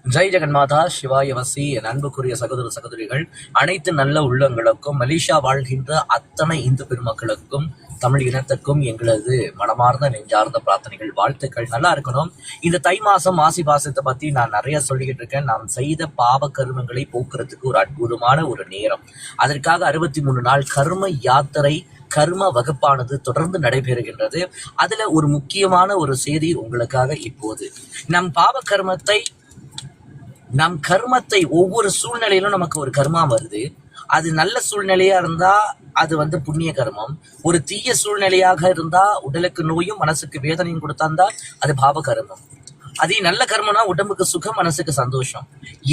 ஜெய் ஜெகன்மாதா சிவாய வசி. என் அன்புக்குரிய சகோதர சகோதரிகள், அனைத்து நல்ல உள்ளங்களுக்கும், மலேசியா வாழ்கின்ற அத்தனை இந்து பெருமக்களுக்கும், தமிழ் இனத்துக்கும் எங்களது மனமார்ந்த நெஞ்சார்ந்த பிரார்த்தனைகள், வாழ்த்துக்கள். நல்லா இருக்கணும். இந்த தை மாசம் மாசி பாசத்தை பத்தி நான் நிறைய சொல்லிக்கிட்டு இருக்கேன். நாம் செய்த பாவ கருமங்களை போக்குறதுக்கு ஒரு அற்புதமான ஒரு நேரம். அதற்காக 63 நாள் கர்ம யாத்திரை, கர்ம வகுப்பானது தொடர்ந்து நடைபெறுகின்றது. அதுல ஒரு முக்கியமான ஒரு செய்தி உங்களுக்காக இப்போது. நம் கர்மத்தை ஒவ்வொரு சூழ்நிலையிலும் நமக்கு ஒரு கர்மா வருது. அது நல்ல சூழ்நிலையா இருந்தா அது புண்ணிய கர்மம். ஒரு தீய சூழ்நிலையாக இருந்தா உடலுக்கு நோயும் மனசுக்கு வேதனையும் கொடுத்தாந்தா அது பாப கர்மம். அதே நல்ல கர்மம்னா உடம்புக்கு சுகம், மனசுக்கு சந்தோஷம்.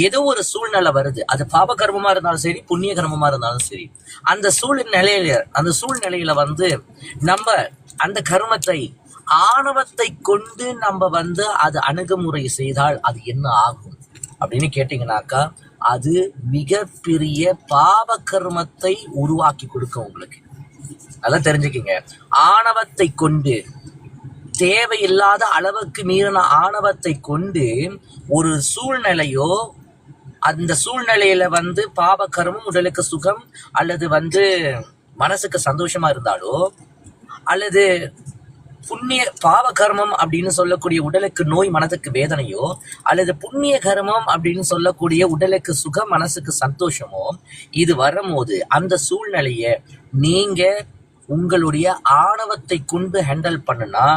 ஏதோ ஒரு சூழ்நிலை வருது, அது பாப கர்மமா இருந்தாலும் சரி, புண்ணிய கர்மமா இருந்தாலும் சரி. அந்த சூழ்நிலையில நம்ம அந்த கர்மத்தை ஆணவத்தை கொண்டு நம்ம அது அணுகுமுறை செய்தால் அது என்ன ஆகும் அப்படின்னு கேட்டீங்கன்னாக்கா, அது மிகப்பெரிய பாவ கர்மத்தை உருவாக்கி கொடுக்கும் உங்களுக்கு. நல்லா தெரிஞ்சுக்கிங்க. ஆணவத்தை கொண்டு, தேவையில்லாத அளவுக்கு மீறின ஆணவத்தை கொண்டு ஒரு சூழ்நிலையோ, அந்த சூழ்நிலையில பாவ கர்மம் உடலுக்கு சுகம் அல்லது மனசுக்கு சந்தோஷமா இருந்தாலோ, அல்லது பாவ கர்மம் அப்படின்னு சொல்லக்கூடிய உடலுக்கு நோய் மனதுக்கு வேதனையோ, அல்லது புண்ணிய கர்மம் அப்படின்னு சொல்லக்கூடிய உடலுக்கு சுகம் மனசுக்கு சந்தோஷமோ, இது வரும்போது அந்த சூழ்நிலைய நீங்க உங்களுடைய ஆணவத்தை கொண்டு ஹேண்டில் பண்ணுனா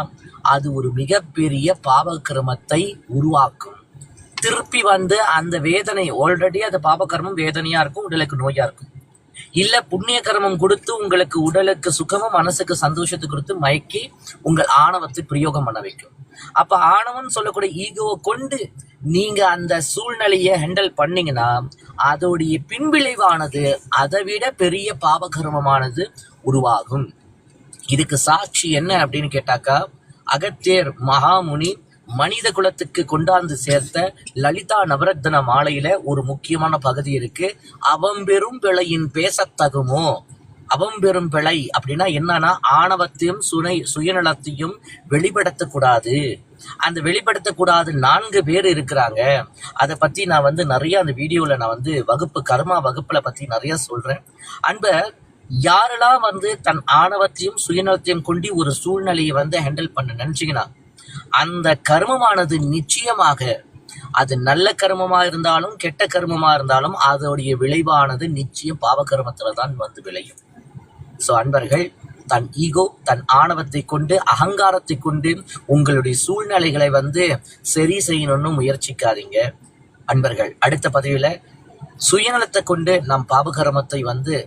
அது ஒரு மிகப்பெரிய பாவ கர்மத்தை உருவாக்கும். திருப்பி அந்த வேதனை, ஆல்ரெடி அது பாவ கர்மம் வேதனையா இருக்கும், உடலுக்கு நோயா இருக்கும். இல்ல புண்ணிய கர்மம் கொடுத்து உங்களுக்கு உடலுக்கு சுகமும் மனசுக்கு சந்தோஷத்தை கொடுத்து மயக்கி உங்கள் ஆணவத்தை பிரயோகம் பண்ண வைக்கும். அப்ப ஆணவம் சொல்லக்கூடிய ஈகோவை கொண்டு நீங்க அந்த சூழ்நிலையை ஹேண்டில் பண்ணீங்கன்னா அதோடைய பின்விளைவானது அதை விட பெரிய பாவகர்மமானது உருவாகும். இதுக்கு சாட்சி என்ன அப்படின்னு கேட்டாக்கா, அகத்தியர் மகாமுனி மனித குலத்துக்கு கொண்டாந்து சேர்த்த லலிதா நவரத்ன மாலையில ஒரு முக்கியமான பகுதி இருக்கு. அவம்பெரும் பிழையின் பேசத்தகுமோ. அவம்பெரும் பிழை அப்படின்னா என்னன்னா, ஆணவத்தையும் சுயநலத்தையும் வெளிப்படுத்தக்கூடாது. அந்த வெளிப்படுத்தக்கூடாது 4 பேர் இருக்கிறாங்க. அதை பத்தி நான் நிறைய அந்த வீடியோல நான் கர்மா வகுப்புல பத்தி நிறைய சொல்றேன். யாரெல்லாம் தன் ஆணவத்தையும் சுயநலத்தையும் கொண்டு ஒரு சூழ்நிலையை ஹேண்டில் பண்ண நினைச்சீங்கன்னா, அந்த கர்மமானது நிச்சயமாக, அது நல்ல கர்மமா இருந்தாலும் கெட்ட கர்மமா இருந்தாலும் அதோடைய விளைவானது நிச்சயம் பாவ கர்மத்துல தான் விளையும். சோ அன்பர்கள், தன் ஈகோ, தன் ஆணவத்தை கொண்டு, அகங்காரத்தை கொண்டு உங்களுடைய சூழ்நிலைகளை சரி செய்யணும்னு முயற்சிக்காதீங்க அன்பர்கள். அடுத்த பதிவுல சுயநலத்தை கொண்டு நாம் பாபகர்மத்தை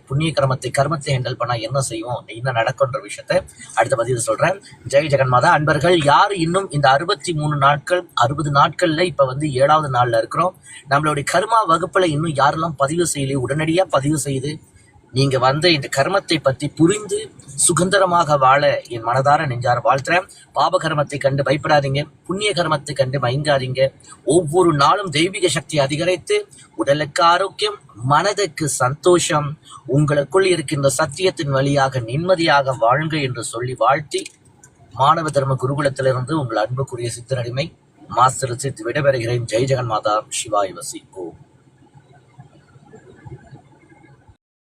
புண்ணிய கர்மத்தை ஹேண்டில் பண்ணா என்ன செய்வோம், என்ன நடக்கும்ன்ற விஷயத்த அடுத்த பதிவு சொல்றேன். ஜெய் ஜெகன்மாதா. அன்பர்கள், யார் இன்னும் இந்த 63 நாட்கள் 60 நாட்கள்ல இப்ப 7வது நாள்ல இருக்கிறோம், நம்மளுடைய கர்மா வகுப்புல இன்னும் யாரெல்லாம் பதிவு செய்யலையோ உடனடியா பதிவு செய்து நீங்க இந்த கர்மத்தை பத்தி புரிந்து சுதந்திரமாக வாழ என் மனதார நெஞ்சார வாழ்த்துறேன். பாப கர்மத்தை கண்டு பயப்படாதீங்க, புண்ணிய கர்மத்தை கண்டு மயங்காதீங்க. ஒவ்வொரு நாளும் தெய்வீக சக்தி அதிகரித்து உடலுக்கு ஆரோக்கியம், மனதுக்கு சந்தோஷம், உங்களுக்குள் இருக்கின்ற சத்தியத்தின் வழியாக நிம்மதியாக வாழுங்க என்று சொல்லி வாழ்த்தி, மாணவ தர்ம குருகுலத்திலிருந்து உங்கள் அன்புக்குரிய சித்தனடிமை மாஸ்டர் சித் விடைபெறுகிறேன். ஜெய் ஜெகன்மாதா சிவாய வசி. ஓ